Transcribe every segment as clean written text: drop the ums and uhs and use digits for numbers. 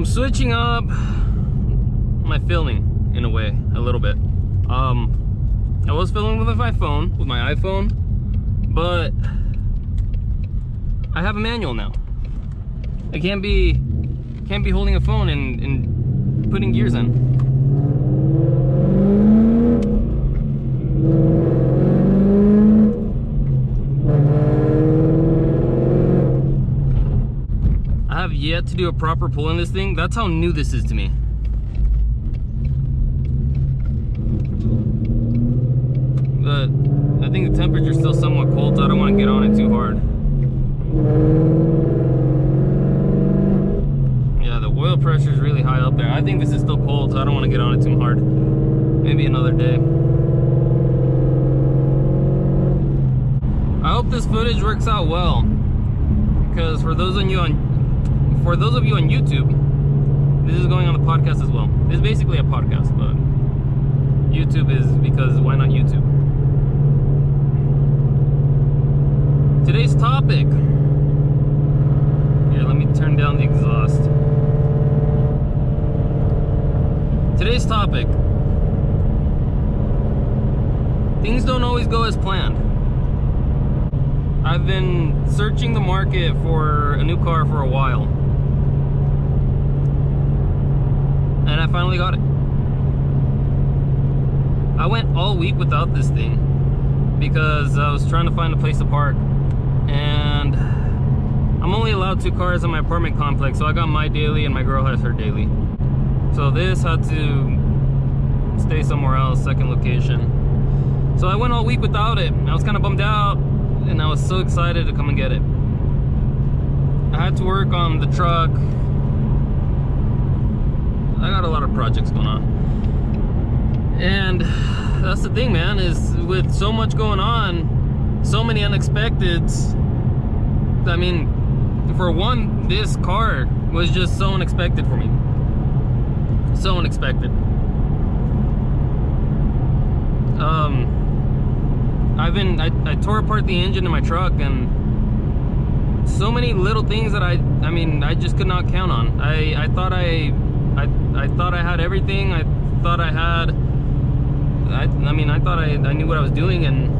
switching up my filming in a way, a little bit. I was filming with my iPhone, but I have a manual now. I can't be holding a phone and putting gears in. I have yet to do a proper pull in this thing. That's how new this is to me. But I think the temperature's still somewhat cold, so I don't want to get on it too hard. Yeah, the oil pressure is really high up there. I think this is still cold, so I don't want to get on it too hard. Maybe another day. I hope this footage works out well, because for those of you on YouTube, this is going on the podcast as well. This is basically a podcast, but YouTube is because why not YouTube? Today's topic. Here, let me turn down the exhaust. Today's topic. Things don't always go as planned. I've been searching the market for a new car for a while. And I finally got it. I went all week without this thing because I was trying to find a place to park. And I'm only allowed 2 cars in my apartment complex, so I got my daily and my girl has her daily. So this had to stay somewhere else, second location. So I went all week without it. I was kind of bummed out, and I was so excited to come and get it. I had to work on the truck. I got a lot of projects going on. And that's the thing, man, is with so much going on, so many unexpecteds. I mean, for one, this car was just so unexpected for me. So unexpected. I tore apart the engine in my truck, and so many little things that I just could not count on. I thought I had everything. I thought I had. I thought I knew what I was doing, and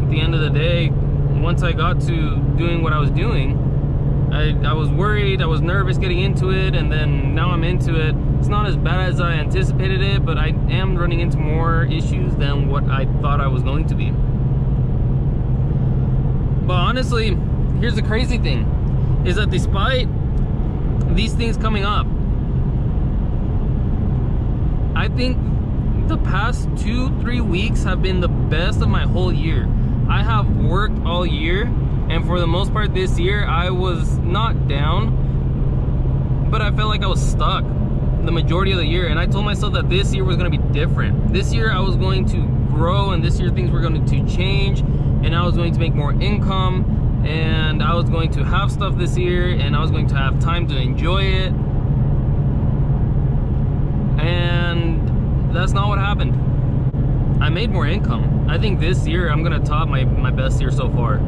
at the end of the day, once I got to doing what I was doing, I was worried, I was nervous getting into it, and then now I'm into it. It's not as bad as I anticipated it, but I am running into more issues than what I thought I was going to be. But honestly, here's the crazy thing, is that despite these things coming up, I think the past 2-3 weeks have been the best of my whole year. I have worked all year, and for the most part this year, I was not down, but I felt like I was stuck the majority of the year. And I told myself that this year was going to be different. This year I was going to grow, and this year things were going to change, and I was going to make more income, and I was going to have stuff this year, and I was going to have time to enjoy it. And that's not what happened. I made more income. I think this year I'm gonna top my best year so far.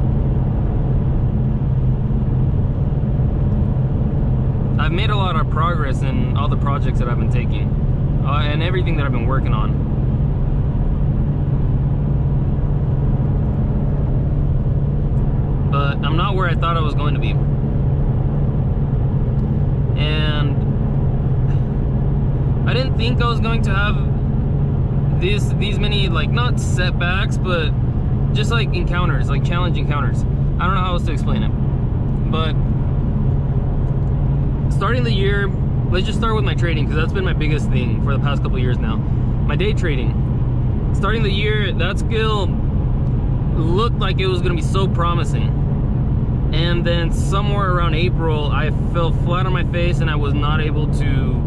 I've made a lot of progress in all the projects that I've been taking, and everything that I've been working on. But I'm not where I thought I was going to be. And I didn't think I was going to have these many, like, not setbacks, but just like encounters, like challenge encounters. I don't know how else to explain it. But starting the year, let's just start with my trading, because that's been my biggest thing for the past couple of years now. My day trading. Starting the year, that skill looked like it was going to be so promising. And then somewhere around April, I fell flat on my face, and I was not able to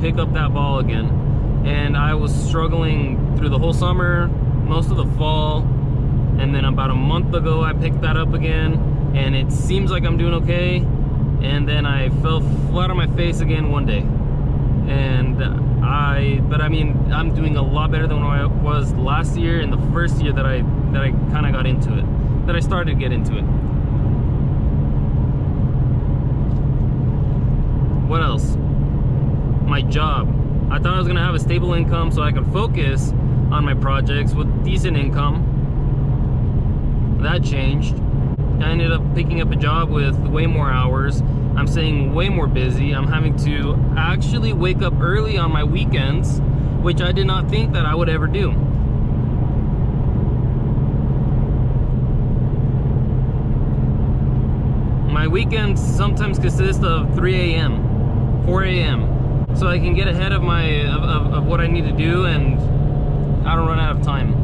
pick up that ball again. And I was struggling through the whole summer, most of the fall, and then about a month ago I picked that up again, and it seems like I'm doing okay. And then I fell flat on my face again one day. But I mean, I'm doing a lot better than what I was last year, and the first year that I kind of got into it, that I started to get into it. What else? My job. I thought I was gonna have a stable income so I could focus on my projects with decent income. That changed. I ended up picking up a job with way more hours. I'm staying way more busy. I'm having to actually wake up early on my weekends, which I did not think that I would ever do. My weekends sometimes consist of 3 a.m., 4 a.m. so I can get ahead of of what I need to do and I don't run out of time.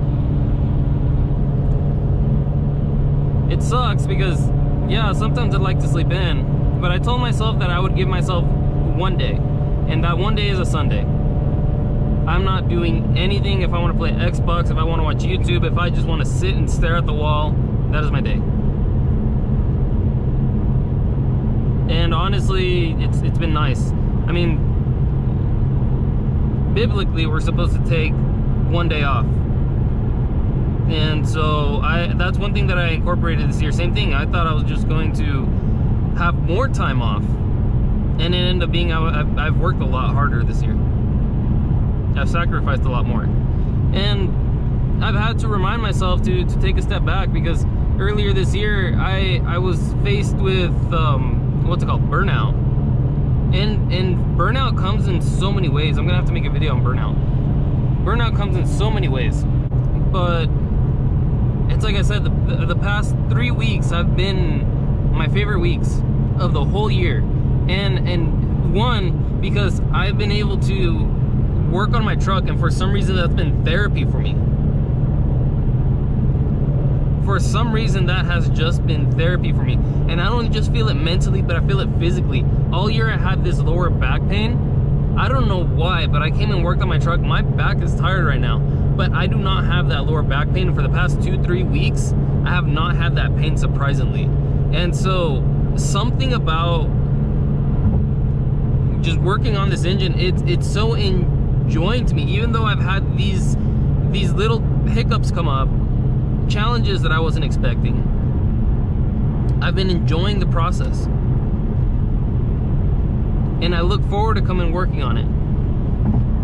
It sucks because, yeah, sometimes I'd like to sleep in, but I told myself that I would give myself one day, and that one day is a Sunday. I'm not doing anything. If I want to play Xbox, if I want to watch YouTube, if I just want to sit and stare at the wall, that is my day. And honestly, it's been nice. I mean, biblically, we're supposed to take one day off. And so that's one thing that I incorporated this year. Same thing. I thought I was just going to have more time off. And it ended up being, I've worked a lot harder this year. I've sacrificed a lot more. And I've had to remind myself to take a step back, because earlier this year, I was faced with, what's it called? Burnout. And burnout comes in so many ways. I'm gonna have to make a video on burnout. Burnout comes in so many ways. But it's like I said, the past 3 weeks have been my favorite weeks of the whole year. And one, because I've been able to work on my truck, and for some reason that's been therapy for me. For some reason that has just been therapy for me. And I don't just feel it mentally, but I feel it physically. All year I had this lower back pain. I don't know why, but I came and worked on my truck. My back is tired right now, but I do not have that lower back pain. For the past 2-3 weeks, I have not had that pain, surprisingly. And so something about just working on this engine, it's so enjoying to me. Even though I've had these little hiccups come up, challenges that I wasn't expecting, I've been enjoying the process. And I look forward to coming working on it.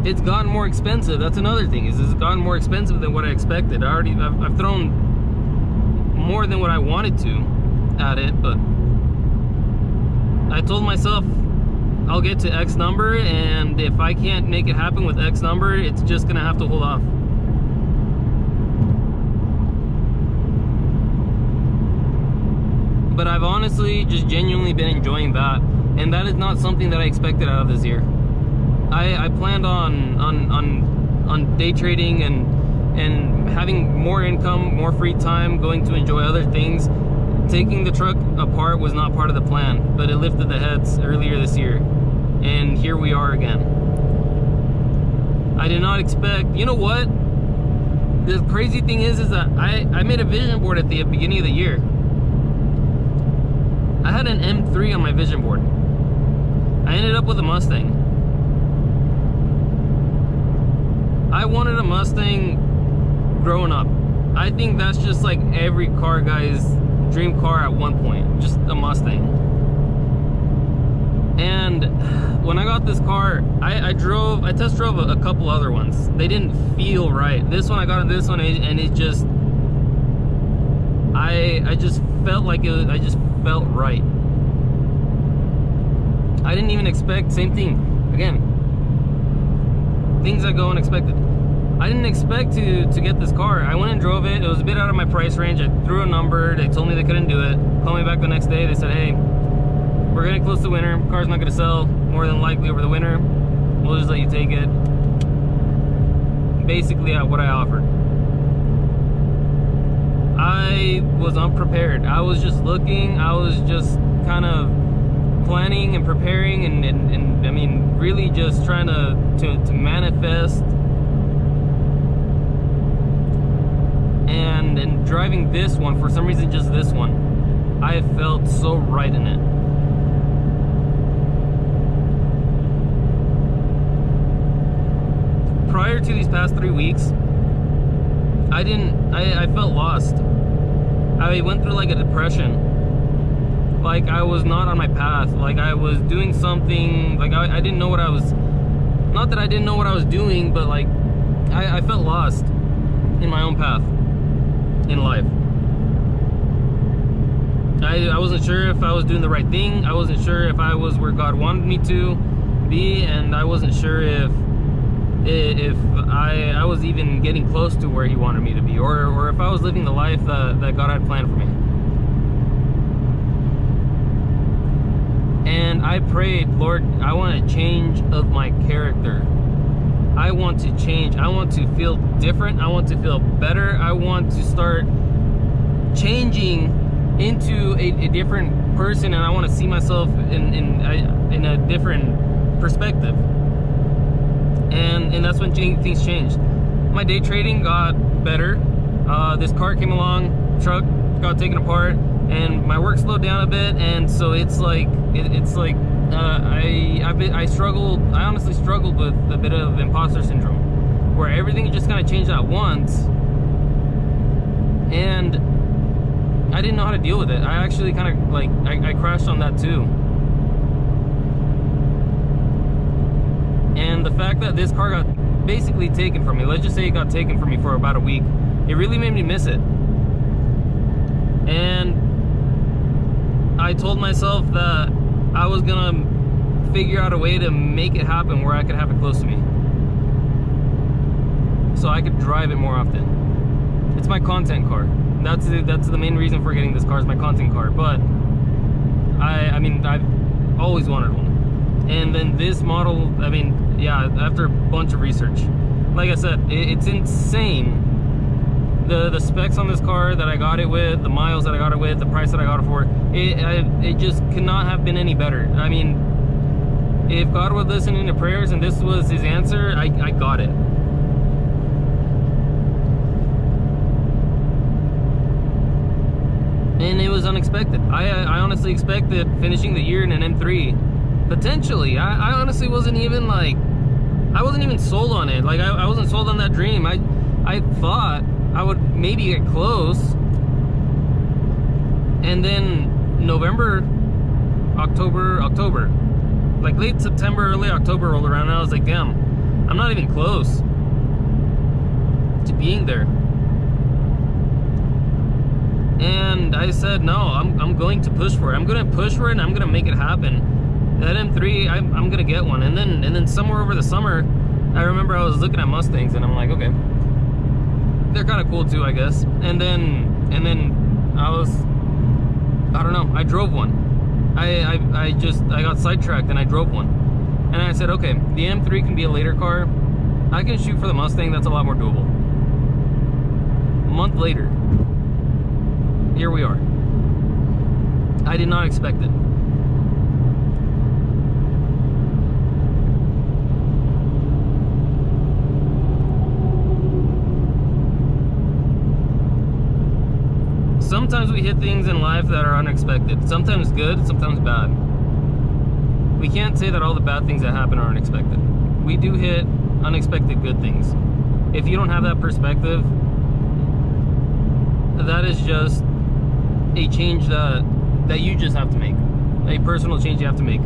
It's gotten more expensive. That's another thing, is it's gotten more expensive than what I expected. I've thrown more than what I wanted to at it, but I told myself I'll get to X number, and if I can't make it happen with X number, it's just gonna have to hold off. But I've honestly just genuinely been enjoying that, and that is not something that I expected out of this year. I planned on day trading and having more income, more free time, going to enjoy other things. Taking the truck apart was not part of the plan, but it lifted the heads earlier this year, and here we are again. I did not expect, you know what? The crazy thing is that I made a vision board at the beginning of the year. I had an M3 on my vision board. I ended up with a Mustang. I wanted a Mustang growing up. I think that's just like every car guy's dream car at one point, just a Mustang. And when I got this car, I test drove a couple other ones. They didn't feel right. This one, I got this one, and it just, I just felt like I just felt right. I didn't even expect, same thing, again, things that go unexpected. I didn't expect to get this car. I went and drove it. It was a bit out of my price range. I threw a number. They told me they couldn't do it. Called me back the next day. They said, hey, we're getting close to winter. Car's not going to sell more than likely over the winter. We'll just let you take it. Basically at what I offered. I was unprepared. I was just looking. I was just kind of planning and preparing and I mean, really just trying to manifest. And driving this one, for some reason, just this one, I felt so right in it. Prior to these past 3 weeks, I felt lost. I went through like a depression. like I was not on my path, like I was doing something, like I didn't know what I was, not that I didn't know what I was doing, but like I felt lost in my own path in life. I wasn't sure if I was doing the right thing. I wasn't sure if I was where God wanted me to be, and I wasn't sure if I was even getting close to where He wanted me to be, or if I was living the life that God had planned for me. And I prayed, Lord, I want a change of my character. I want to change. I want to feel different. I want to feel better. I want to start changing into a different person, and I want to see myself in a different perspective. And that's when things changed. My day trading got better. This car came along, truck got taken apart, and my work slowed down a bit. And so it's like I struggled. I honestly struggled with a bit of imposter syndrome, where everything just kind of changed at once, and I didn't know how to deal with it. I actually kind of like I crashed on that too. And the fact that this car got basically taken from me, let's just say it got taken from me for about a week, it really made me miss it. And I told myself that I was gonna figure out a way to make it happen where I could have it close to me, so I could drive it more often. It's my content car. That's the main reason for getting this car, is my content car. But I mean, I've always wanted one. And then this model, I mean, yeah, after a bunch of research, like I said, it's insane. The specs on this car that I got it with, the miles that I got it with, the price that I got it for, it just cannot have been any better. I mean, if God was listening to prayers and this was His answer, I got it. And it was unexpected. I honestly expected finishing the year in an M3. Potentially. I honestly wasn't even like, I wasn't even sold on it. Like I wasn't sold on that dream. I thought I would maybe get close. And then November, October, like late September, early October rolled around, and I was like, damn, I'm not even close to being there. And I said, no, I'm going to push for it. I'm going to push for it, and I'm going to make it happen. That M3, I'm going to get one. And then somewhere over the summer, I remember I was looking at Mustangs, and I'm like, okay, they're kind of cool too, I guess. And then I don't know, I drove one. I got sidetracked and I drove one. And I said, okay, the M3 can be a later car. I can shoot for the Mustang. That's a lot more doable. A month later, here we are. I did not expect it. Sometimes we hit things in life that are unexpected. Sometimes good, sometimes bad. We can't say that all the bad things that happen are unexpected. We do hit unexpected good things. If you don't have that perspective, that is just a change that you just have to make. A personal change you have to make.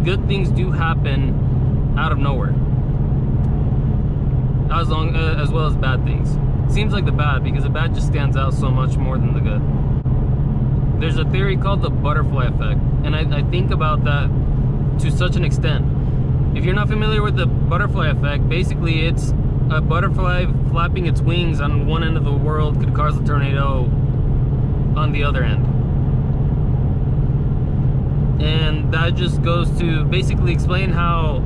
Good things do happen out of nowhere, as well as bad things. Seems like the bad, because the bad just stands out so much more than the good. There's a theory called the butterfly effect, and I think about that to such an extent. If you're not familiar with the butterfly effect, basically it's a butterfly flapping its wings on one end of the world could cause a tornado on the other end. And that just goes to basically explain how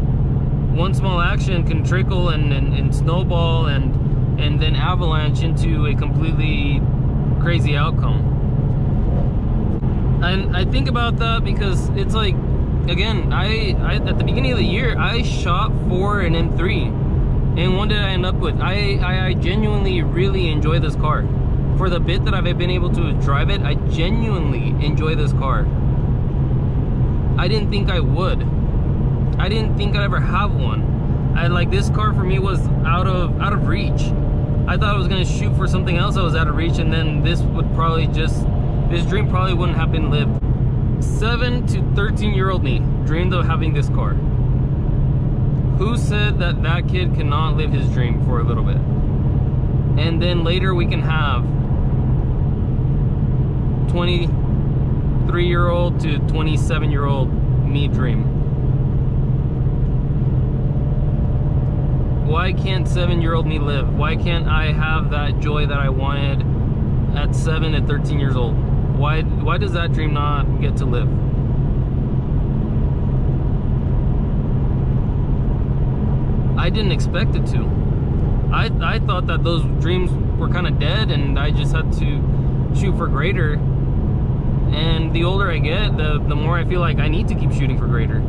one small action can trickle and snowball and then avalanche into a completely crazy outcome. And I think about that because it's like, again, I at the beginning of the year, I shot for an M3. And what did I end up with? I genuinely really enjoy this car. For the bit that I've been able to drive it, I genuinely enjoy this car. I didn't think I would. I didn't think I'd ever have one. This car for me was out of reach. I thought I was gonna shoot for something else that was out of reach, and then this dream probably wouldn't have been lived. 7 to 13-year-old me dreamed of having this car. Who said that that kid cannot live his dream for a little bit? And then later we can have 23-year-old to 27-year-old me dream. Why can't 7-year-old me live? Why can't I have that joy that I wanted at 7 and 13 years old? Why does that dream not get to live? I didn't expect it to. I thought that those dreams were kind of dead and I just had to shoot for greater. And the older I get, the more I feel like I need to keep shooting for greater.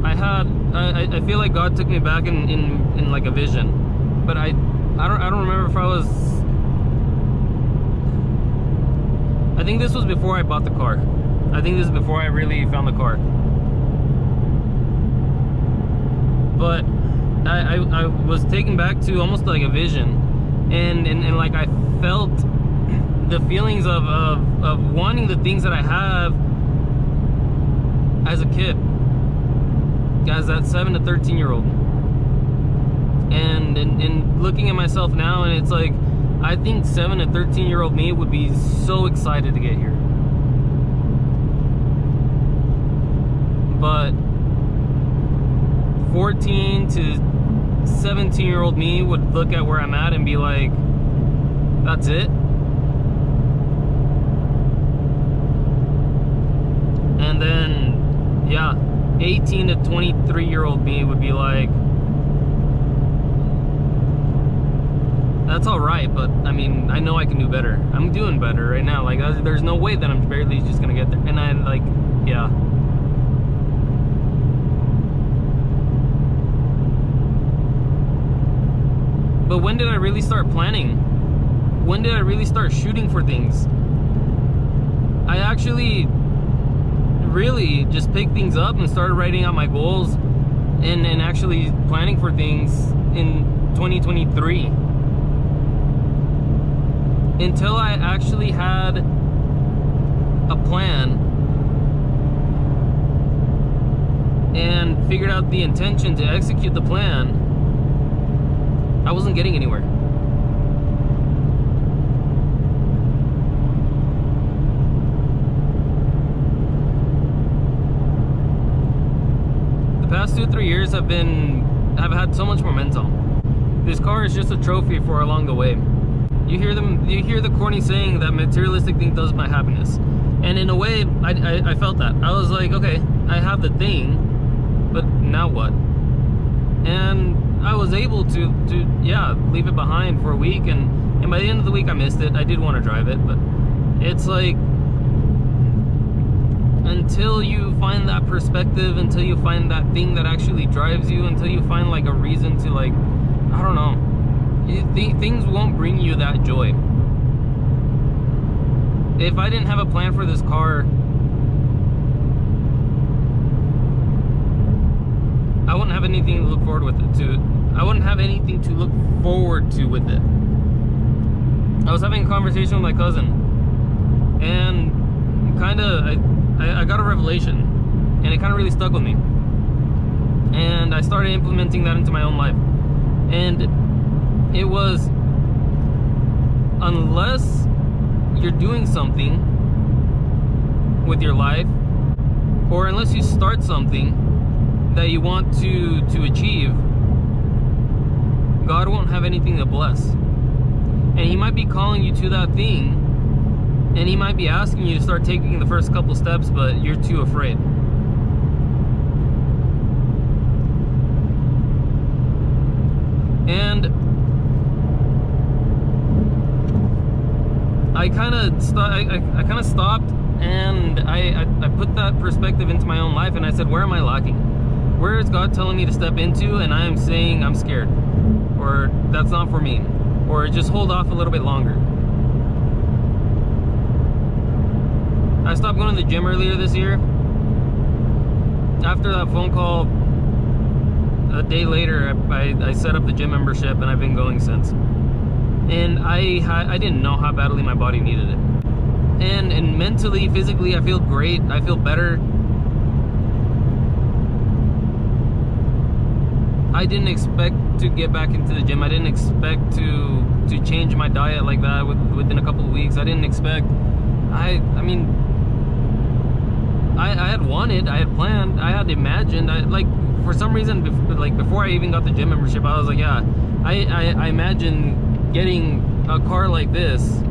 I feel like God took me back in like a vision, but I don't remember if I was. I think this was before I bought the car. I think this is before I really found the car. But I was taken back to almost like a vision, and like I felt the feelings of wanting the things that I have as a kid, as that 7 to 13-year-old, and looking at myself now, and it's like I think 7 to 13-year-old me would be so excited to get here. But 14 to 17-year-old me would look at where I'm at and be like, that's it? And then, yeah, 18 to 23-year-old me would be like, that's all right, but I mean, I know I can do better. I'm doing better right now. Like, there's no way that I'm barely just gonna get there. And I like, yeah. But when did I really start planning? When did I really start shooting for things? I actually really just picked things up and started writing out my goals and actually planning for things in 2023. Until I actually had a plan and figured out the intention to execute the plan, I wasn't getting anywhere. The past 2 or 3 years have had so much momentum. This car is just a trophy for along the way. You hear the corny saying that materialistic thing does my happiness. And in a way, I felt that. I was like, okay, I have the thing, but now what? And I was able to yeah, leave it behind for a week, and by the end of the week I missed it. I did want to drive it, but it's like, until you find that perspective, until you find that thing that actually drives you, until you find like a reason to, like, I don't know, things won't bring you that joy. If I didn't have a plan for this car, I wouldn't have anything to look forward with it to. I wouldn't have anything to look forward to with it. I was having a conversation with my cousin, and I got a revelation, and it kind of really stuck with me. And I started implementing that into my own life. And it was, unless you're doing something with your life, or unless you start something that you want to achieve, God won't have anything to bless. And He might be calling you to that thing, and He might be asking you to start taking the first couple steps, but you're too afraid. And I kind of stopped, and I put that perspective into my own life, and I said, where am I lacking? Where is God telling me to step into, and I am saying I'm scared, or that's not for me, or just hold off a little bit longer? I stopped going to the gym earlier this year. After that phone call, a day later, I set up the gym membership, and I've been going since. And I didn't know how badly my body needed it. And mentally, physically, I feel great. I feel better. I didn't expect to get back into the gym. I didn't expect to change my diet like that within a couple of weeks. I didn't expect. I mean, I had wanted, I had planned, I had imagined. Like, for some reason, like before I even got the gym membership, I was like, yeah, I imagined getting a car like this,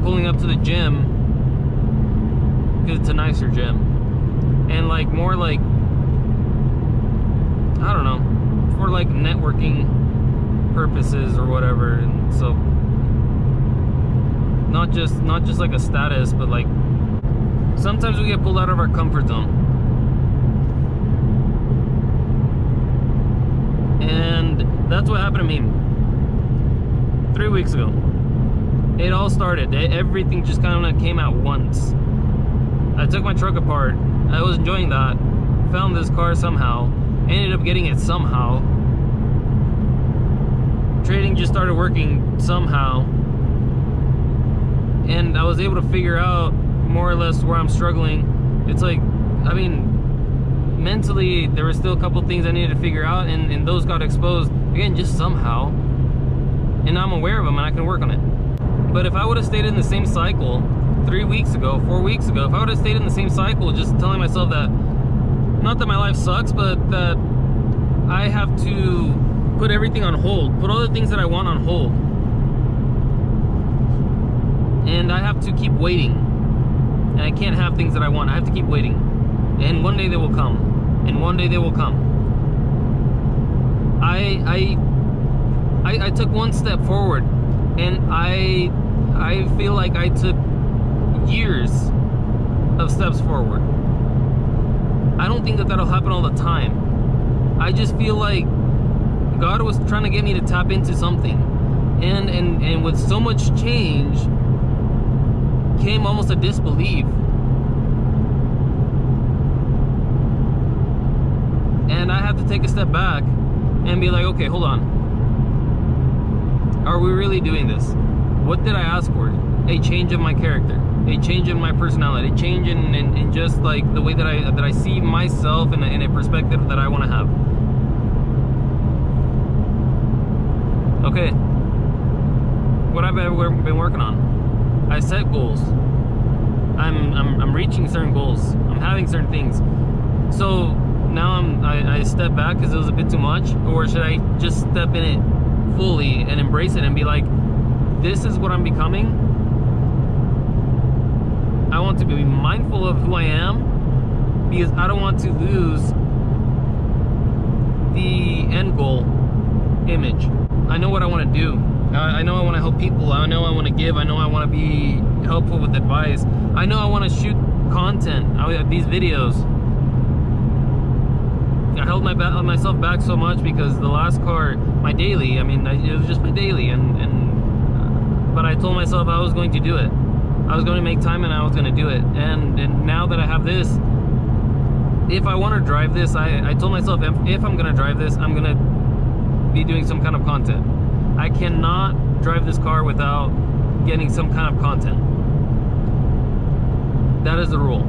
pulling up to the gym, because it's a nicer gym, and like more like, I don't know, for like networking purposes or whatever. And so not just like a status, but like sometimes we get pulled out of our comfort zone. And that's what happened to me 3 weeks ago. It all started, everything just kind of came at once. I took my truck apart. I was enjoying that, found this car somehow, ended up getting it somehow. Trading just started working somehow, and I was able to figure out more or less where I'm struggling. It's like, I mean, mentally there were still a couple things I needed to figure out, and those got exposed again just somehow, and I'm aware of them and I can work on it. But if I would have stayed in the same cycle 3 weeks ago, 4 weeks ago, if I would have stayed in the same cycle, just telling myself that, not that my life sucks, but that I have to put everything on hold, put all the things that I want on hold, and I have to keep waiting, and I can't have things that I want. I have to keep waiting, and one day they will come, and one day they will come. I took one step forward, and I feel like I took years of steps forward. I don't think that that'll happen all the time. I just feel like God was trying to get me to tap into something, and with so much change came almost a disbelief. And I had to take a step back and be like, okay, hold on. Are we really doing this? What did I ask for? A change of my character, a change in my personality, a change in just like the way that I see myself in a perspective that I want to have. Okay, what I've been working on. I set goals. I'm reaching certain goals. I'm having certain things. So now I step back because it was a bit too much, or should I just step in it fully and embrace it and be like, this is what I'm becoming. I want to be mindful of who I am, because I don't want to lose the end goal image. I know what I want to do. I know I want to help people. I know I want to give. I know I want to be helpful with advice. I know I want to shoot content. These videos. I held myself back so much because the last car, my daily, I mean, it was just my daily, but I told myself I was going to do it. I was going to make time and I was going to do it. And now that I have this, if I want to drive this, I told myself if I'm going to drive this, I'm going to be doing some kind of content. I cannot drive this car without getting some kind of content. That is the rule.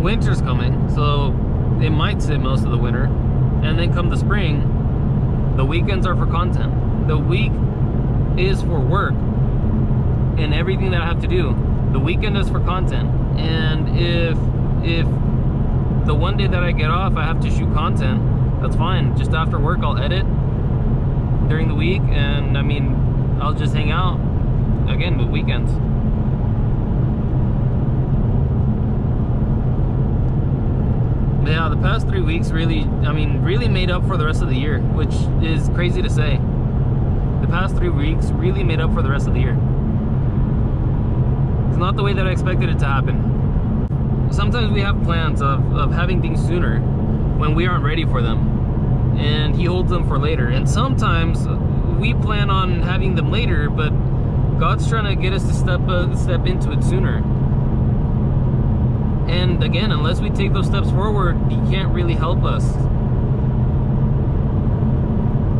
Winter's coming, so it might sit most of the winter, and then come the spring, the weekends are for content. The week is for work and everything that I have to do. The weekend is for content. And if the one day that I get off I have to shoot content, that's fine. Just after work I'll edit during the week, and I mean, I'll just hang out again with weekends. But yeah, the past 3 weeks really made up for the rest of the year, which is crazy to say. The past 3 weeks really made up for the rest of the year. It's not the way that I expected it to happen. Sometimes we have plans of having things sooner when we aren't ready for them, and He holds them for later. And sometimes we plan on having them later, but God's trying to get us to step into it sooner. And again, unless we take those steps forward, He can't really help us.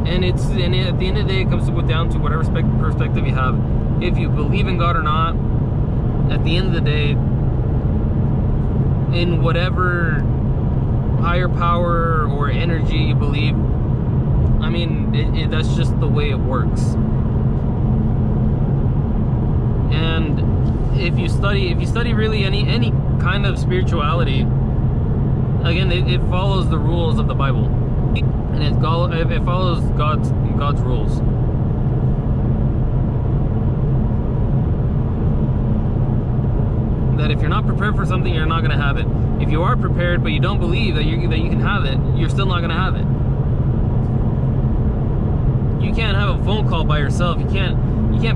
And at the end of the day, it comes down to whatever perspective you have. If you believe in God or not, at the end of the day, in whatever higher power or energy you believe, I mean, that's just the way it works. And if you study really any kind of spirituality, again, it follows the rules of the Bible, and it follows God's rules. That if you're not prepared for something, you're not going to have it. If you are prepared but you don't believe that you can have it, you're still not going to have it. You can't have a phone call by yourself. You can't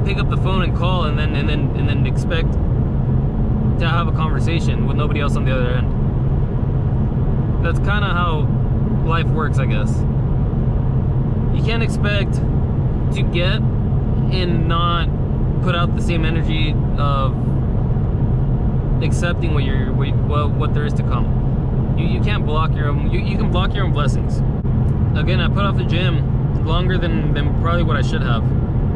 pick up the phone and call and then expect to have a conversation with nobody else on the other end. That's kind of how life works, I guess. You can't expect to get and not put out the same energy of accepting what there is to come. You can't block your own. You can block your own blessings. Again, I put off the gym longer than probably what I should have.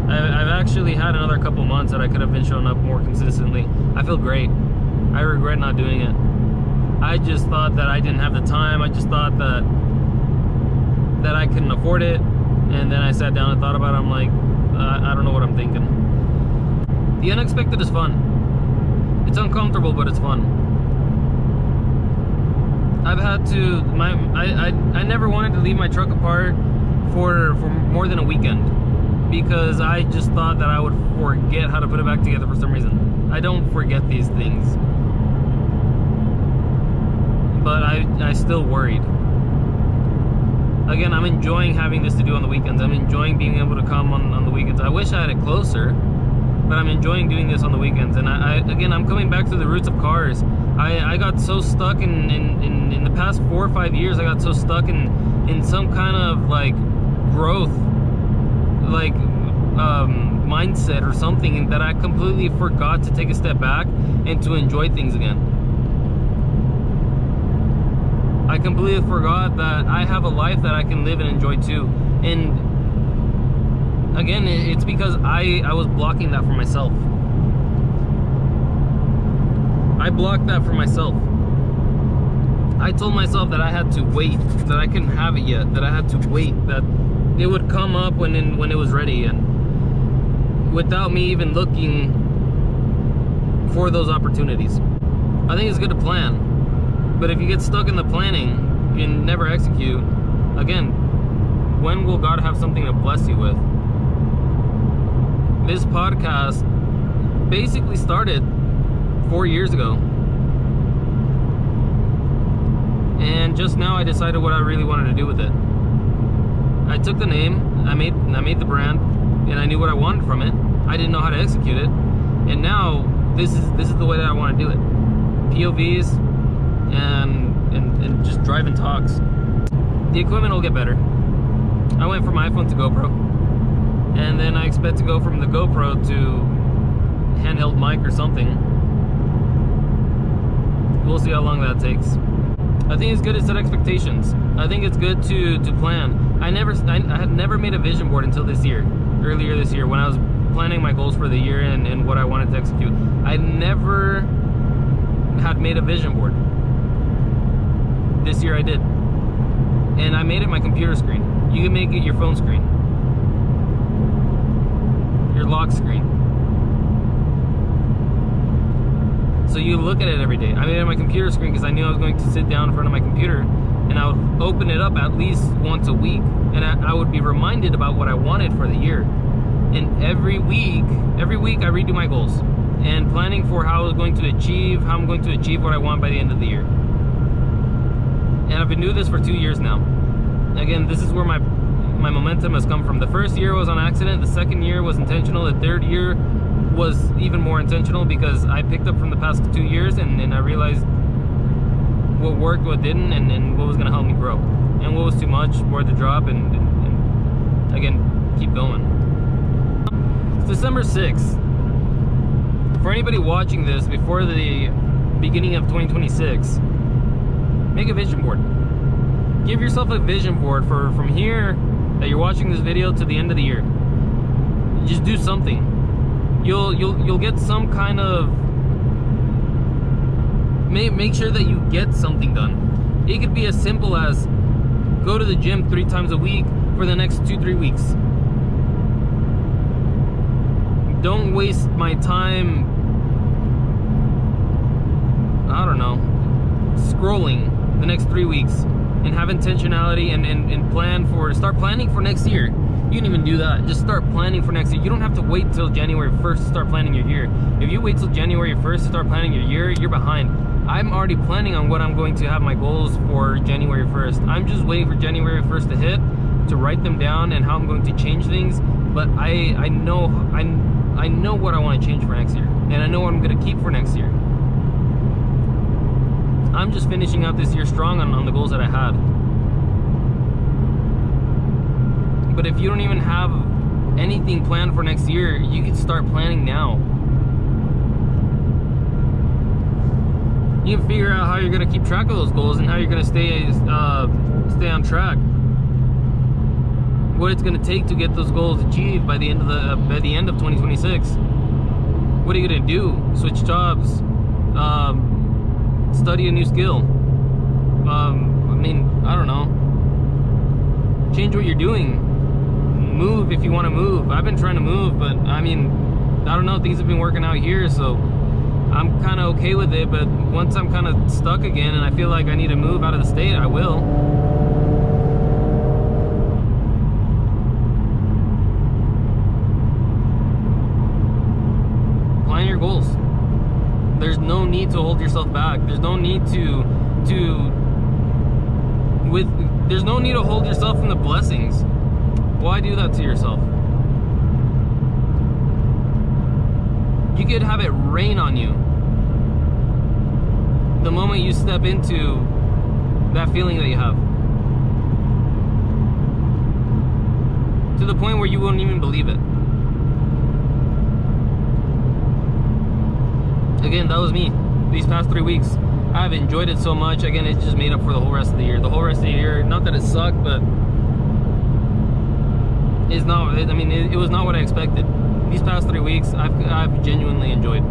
I've actually had another couple months that I could have been showing up more consistently. I feel great. I regret not doing it. I just thought that I didn't have the time. I just thought that I couldn't afford it. And then I sat down and thought about it. I'm like, I don't know what I'm thinking. The unexpected is fun. It's uncomfortable, but it's fun. I've had to, I never wanted to leave my truck apart for more than a weekend, because I just thought that I would forget how to put it back together for some reason. I don't forget these things, but I still worried. Again, I'm enjoying having this to do on the weekends. I'm enjoying being able to come on the weekends. I wish I had it closer, but I'm enjoying doing this on the weekends. And again, I'm coming back to the roots of cars. I got so stuck in the past 4 or 5 years. I got so stuck in some kind of like growth, like mindset or something, that I completely forgot to take a step back and to enjoy things again. I completely forgot that I have a life that I can live and enjoy too. And again, it's because I was blocking that for myself. I blocked that for myself. I told myself that I had to wait, that I couldn't have it yet, that I had to wait, that it would come up when it was ready, and without me even looking for those opportunities. I think it's good to plan, but if you get stuck in the planning and never execute, again, when will God have something to bless you with? This podcast basically started 4 years ago, and just now I decided what I really wanted to do with it. I took the name, I made the brand, and I knew what I wanted from it. I didn't know how to execute it, and now this is the way that I want to do it. POVs and just driving talks. The equipment will get better. I went from iPhone to GoPro, and then I expect to go from the GoPro to handheld mic or something. We'll see how long that takes. I think it's good to set expectations. I think it's good to plan. I had never made a vision board until this year, earlier this year, when I was planning my goals for the year and what I wanted to execute. I never had made a vision board. This year I did. And I made it my computer screen. You can make it your phone screen, your lock screen. So you look at it every day. I made it my computer screen because I knew I was going to sit down in front of my computer, and I would open it up at least once a week, and I would be reminded about what I wanted for the year. And every week I redo my goals and planning for how I'm going to achieve what I want by the end of the year. And I've been doing this for 2 years now. Again, this is where my momentum has come from. The first year was on accident. The second year was intentional. The third year was even more intentional because I picked up from the past 2 years and I realized what worked, what didn't, and what was going to help me grow. And what was too much, where to drop, and again, keep going. It's December 6th. For anybody watching this before the beginning of 2026, make a vision board. Give yourself a vision board for from here that you're watching this video to the end of the year. Just do something. You'll get some kind of, make sure that you get something done. It could be as simple as go to the gym 3 times a week for the next 2-3 weeks. Don't waste my time, I don't know, scrolling the next 3 weeks, and have intentionality and start planning for next year. You can even do that. Just start planning for next year. You don't have to wait till January 1st to start planning your year. If you wait till January 1st to start planning your year, you're behind. I'm already planning on what I'm going to have my goals for January 1st. I'm just waiting for January 1st to hit, to write them down and how I'm going to change things. But I know what I want to change for next year, and I know what I'm going to keep for next year. I'm just finishing out this year strong on the goals that I had. But if you don't even have anything planned for next year, you can start planning now. You can figure out how you're going to keep track of those goals and how you're going to stay on track. What it's going to take to get those goals achieved by the end of 2026. What are you going to do? Switch jobs, study a new skill. I don't know. Change what you're doing. Move if you want to move. I've been trying to move, but I don't know, things have been working out here, so I'm kind of okay with it. But once I'm kind of stuck again and I feel like I need to move out of the state, I will. Plan your goals. There's no need to hold yourself back. There's no need there's no need to hold yourself from the blessings. Why do that to yourself? You could have it rain on you the moment you step into that feeling that you have, to the point where you won't even believe it. Again, that was me these past 3 weeks. I've enjoyed it so much. Again, it just made up for the whole rest of the year. The whole rest of the year, not that it sucked, but it was not what I expected. These past 3 weeks, I've genuinely enjoyed.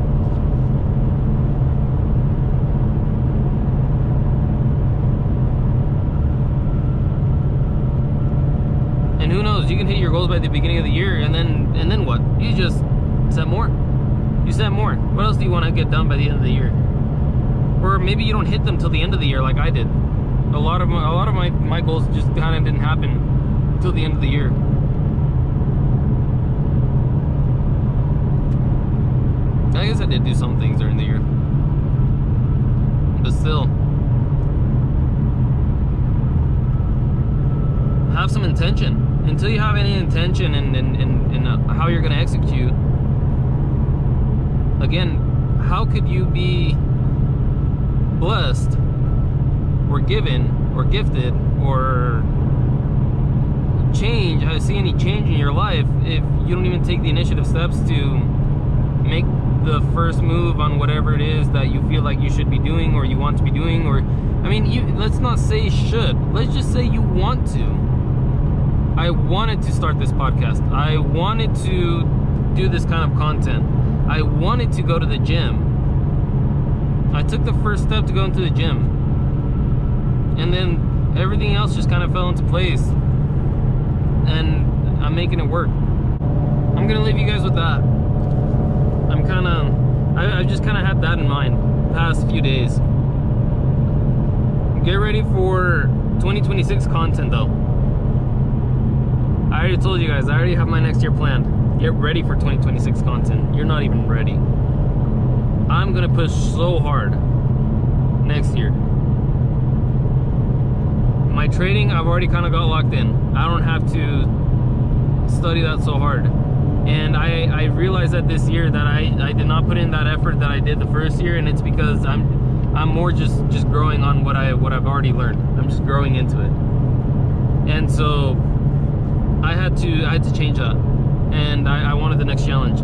And who knows? You can hit your goals by the beginning of the year, and then what? You just set more. You set more. What else do you want to get done by the end of the year? Or maybe you don't hit them till the end of the year, like I did. A lot of my goals just kind of didn't happen till the end of the year. I guess I did do some things during the year, but still, have some intention. Until you have any intention in how you're going to execute, again, how could you be blessed or given or gifted or see any change in your life if you don't even take the initiative steps to make the first move on whatever it is that you feel like you should be doing or you want to be doing? Or let's not say should, let's just say you want to. I wanted to start this podcast. I wanted to do this kind of content. I wanted to go to the gym. I took the first step to go into the gym, and then everything else just kind of fell into place, and I'm making it work. I'm gonna leave you guys with that. I've just kind of had that in mind the past few days. Get ready for 2026 content though. I already told you guys, I already have my next year planned. Get ready for 2026 content. You're not even ready. I'm gonna push so hard next year. My trading, I've already kind of got locked in. I don't have to study that so hard. And I realized that this year that I did not put in that effort that I did the first year, and it's because I'm more just growing on what I've already learned. I'm just growing into it. And so I had to change that. And I wanted the next challenge.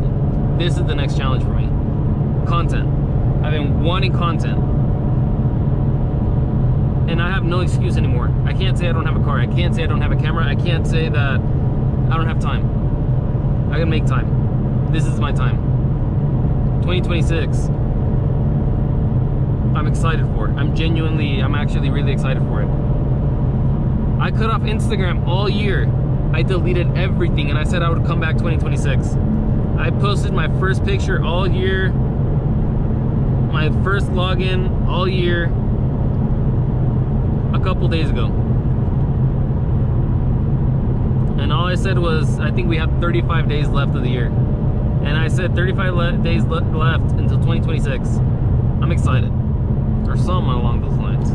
This is the next challenge for me. Content. I've been wanting content. And I have no excuse anymore. I can't say I don't have a car. I can't say I don't have a camera. I can't say that I don't have time. I can make time. This is my time. 2026. I'm excited for it. I'm actually really excited for it. I cut off Instagram all year. I deleted everything and I said I would come back 2026. I posted my first picture all year. My first login all year. A couple days ago. And all I said was, I think we have 35 days left of the year. And I said 35 days left until 2026. I'm excited. Or something along those lines.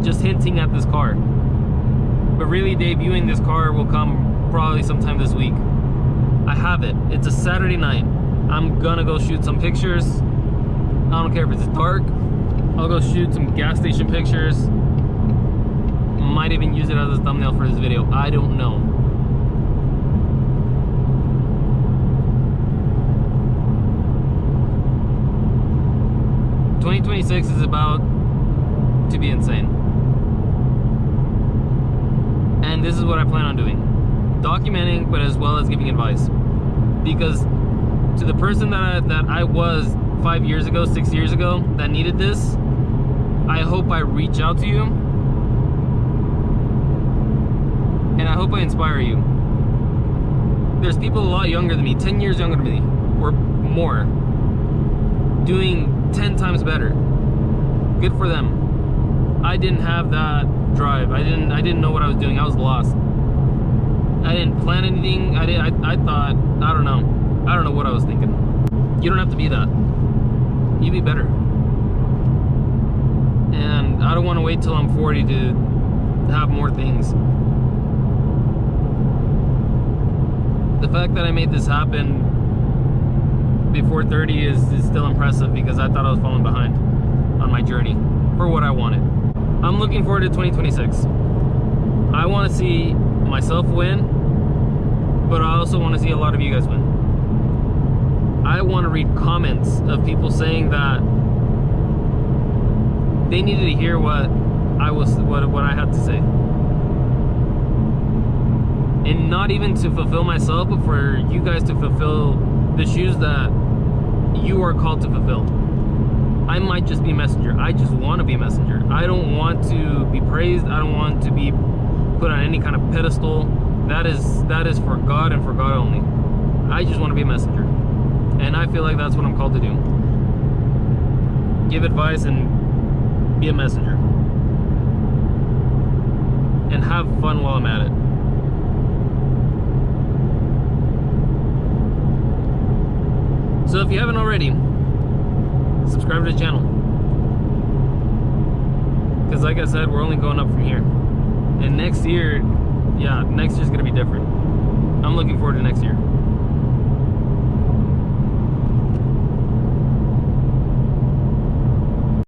Just hinting at this car. But really debuting this car will come probably sometime this week. I have it. It's a Saturday night. I'm gonna go shoot some pictures. I don't care if it's dark. I'll go shoot some gas station pictures. Might even use it as a thumbnail for this video. I don't know. '26 is about to be insane. And this is what I plan on doing. Documenting, but as well as giving advice. Because to the person that I was 5 years ago, 6 years ago, that needed this, I hope I reach out to you. And I hope I inspire you. There's people a lot younger than me, 10 years younger than me, or more, doing 10 times better. Good for them. I didn't have that drive. I didn't know what I was doing. I was lost. I didn't plan anything. I thought, I don't know what I was thinking. You don't have to be that. You be better. And I don't want to wait till I'm 40 to have more things. The fact that I made this happen before 30 is still impressive, because I thought I was falling behind on my journey for what I wanted. I'm looking forward to 2026. I want to see myself win, but I also want to see a lot of you guys win. I want to read comments of people saying that they needed to hear what I had to say. And not even to fulfill myself, but for you guys to fulfill the shoes that you are called to fulfill. I might just be a messenger. I just want to be a messenger. I don't want to be praised. I don't want to be put on any kind of pedestal. That is for God and for God only. I just want to be a messenger. And I feel like that's what I'm called to do. Give advice and be a messenger. And have fun while I'm at it. So if you haven't already, subscribe to the channel. Because like I said, we're only going up from here. And next year, yeah, next year's gonna be different. I'm looking forward to next year.